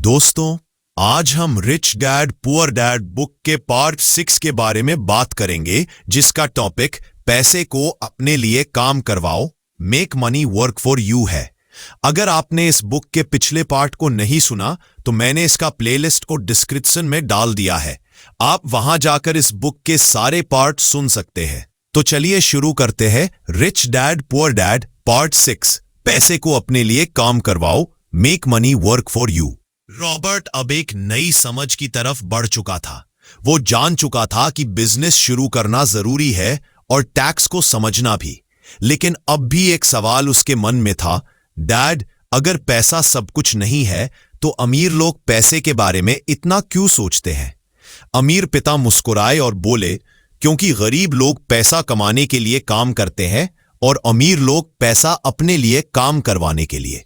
दोस्तों, आज हम rich dad poor dad book के पार्ट 6 के बारे में बात करेंगे, जिसका टॉपिक पैसे को अपने लिए काम करवाओ, make money work for you है। अगर आपने इस बुक के पिछले पार्ट को नहीं सुना तो मैंने इसका प्लेलिस्ट को डिस्क्रिप्शन में डाल दिया है। आप वहां जाकर इस बुक के सारे पार्ट सुन सकते हैं। तो चलिए शुरू करते हैं। Rich dad poor dad part 6, पैसे को अपने लिए काम करवाओ, make money work for you. Robert अब एक नई समझ की तरफ बढ़ चुका था। वो जान चुका था कि बिजनेस शुरू करना जरूरी है और टैक्स को समझना भी। लेकिन अब भी एक सवाल उसके मन में था, डैड, अगर पैसा सब कुछ नहीं है तो अमीर लोग पैसे के बारे में इतना क्यों सोचते हैं? अमीर पिता मुस्कुराए और बोले, क्योंकि गरीब लोग पैसा कमाने के लिए काम करते हैं और अमीर लोग पैसा अपने लिए काम करवाने के लिए।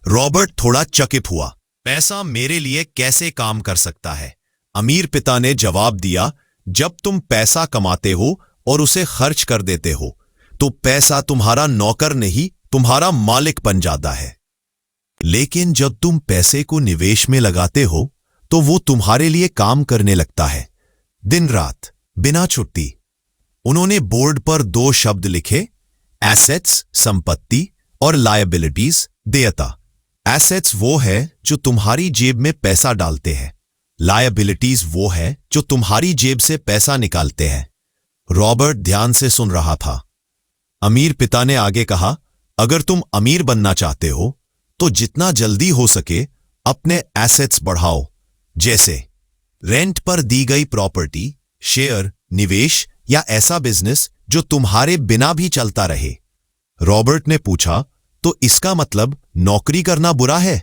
रॉबर्ट थोड़ा चकित हुआ। पैसा मेरे लिए कैसे काम कर सकता है? अमीर पिता ने जवाब दिया, जब तुम पैसा कमाते हो और उसे खर्च कर देते हो तो पैसा तुम्हारा नौकर नहीं, तुम्हारा मालिक बन जाता है। लेकिन जब तुम पैसे को निवेश में लगाते हो तो वो तुम्हारे लिए काम करने लगता है, दिन रात, बिना छुट्टी। उन्होंने बोर्ड पर 2 शब्द लिखे, एसेट्स संपत्ति और लायबिलिटीज देयता। एसेट्स वो है जो तुम्हारी जेब में पैसा डालते हैं, लायबिलिटीज वो है जो तुम्हारी जेब से पैसा निकालते हैं। रॉबर्ट ध्यान से सुन रहा था। अमीर पिता ने आगे कहा, अगर तुम अमीर बनना चाहते हो तो जितना जल्दी हो सके अपने एसेट्स बढ़ाओ, जैसे रेंट पर दी गई प्रॉपर्टी, शेयर, निवेश या ऐसा बिजनेस जो तुम्हारे बिना भी चलता रहे। रॉबर्ट ने पूछा, तो इसका मतलब नौकरी करना बुरा है?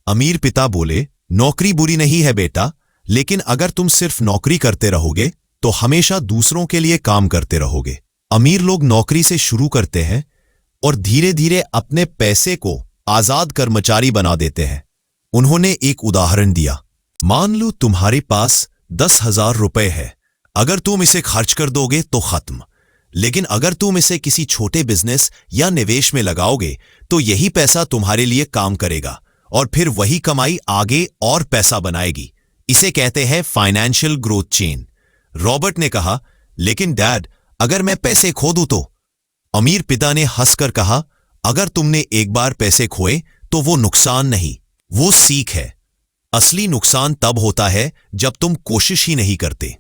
अमीर पिता बोले, नौकरी बुरी नहीं है बेटा, लेकिन अगर तुम सिर्फ नौकरी करते रहोगे तो हमेशा दूसरों के लिए काम करते रहोगे। अमीर लोग नौकरी से शुरू करते हैं और धीरे धीरे अपने पैसे को आजाद कर्मचारी बना देते हैं। उन्होंने एक उदाहरण दिया, मान लो तुम्हारे पास 10,000 रुपए है। अगर तुम इसे खर्च कर दोगे तो खत्म, लेकिन अगर तुम इसे किसी छोटे बिजनेस या निवेश में लगाओगे तो यही पैसा तुम्हारे लिए काम करेगा और फिर वही कमाई आगे और पैसा बनाएगी। इसे कहते हैं फाइनेंशियल ग्रोथ चेन। रॉबर्ट ने कहा, लेकिन डैड, अगर मैं पैसे खो दूं तो? अमीर पिता ने हंसकर कहा, अगर तुमने एक बार पैसे खोए तो वो नुकसान नहीं, वो सीख है। असली नुकसान तब होता है जब तुम कोशिश ही नहीं करते।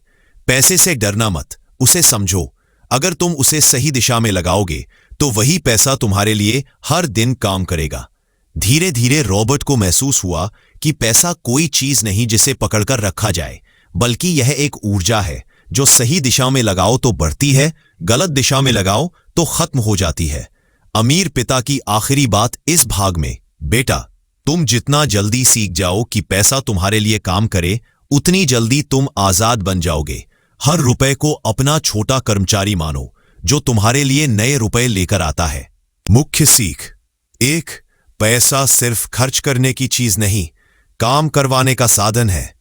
पैसे से डरना मत, उसे समझो। अगर तुम उसे सही दिशा में लगाओगे तो वही पैसा तुम्हारे लिए हर दिन काम करेगा। धीरे धीरे रॉबर्ट को महसूस हुआ कि पैसा कोई चीज नहीं जिसे पकड़कर रखा जाए, बल्कि यह एक ऊर्जा है जो सही दिशा में लगाओ तो बढ़ती है, गलत दिशा में लगाओ तो खत्म हो जाती है। अमीर पिता की आखिरी बात इस भाग में, बेटा, तुम जितना जल्दी सीख जाओ कि पैसा तुम्हारे लिए काम करे, उतनी जल्दी तुम आजाद बन जाओगे। हर रुपए को अपना छोटा कर्मचारी मानो जो तुम्हारे लिए नए रुपए लेकर आता है। मुख्य सीख 1, पैसा सिर्फ खर्च करने की चीज नहीं, काम करवाने का साधन है।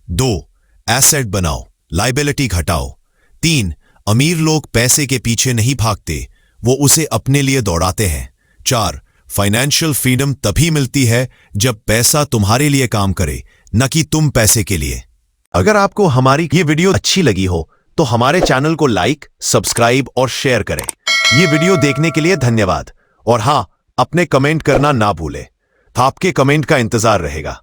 2, एसेट बनाओ, लायबिलिटी घटाओ। 3, अमीर लोग पैसे के पीछे नहीं भागते, वो उसे अपने लिए दौड़ाते हैं। 4, फाइनेंशियल फ्रीडम तभी मिलती है जब पैसा तुम्हारे लिए काम करे, न कि तुम पैसे के लिए। अगर आपको हमारी ये वीडियो अच्छी लगी हो तो हमारे चैनल को लाइक, सब्सक्राइब और शेयर करें। ये वीडियो देखने के लिए धन्यवाद। और हाँ, अपने कमेंट करना ना भूलें। आपके कमेंट का इंतजार रहेगा।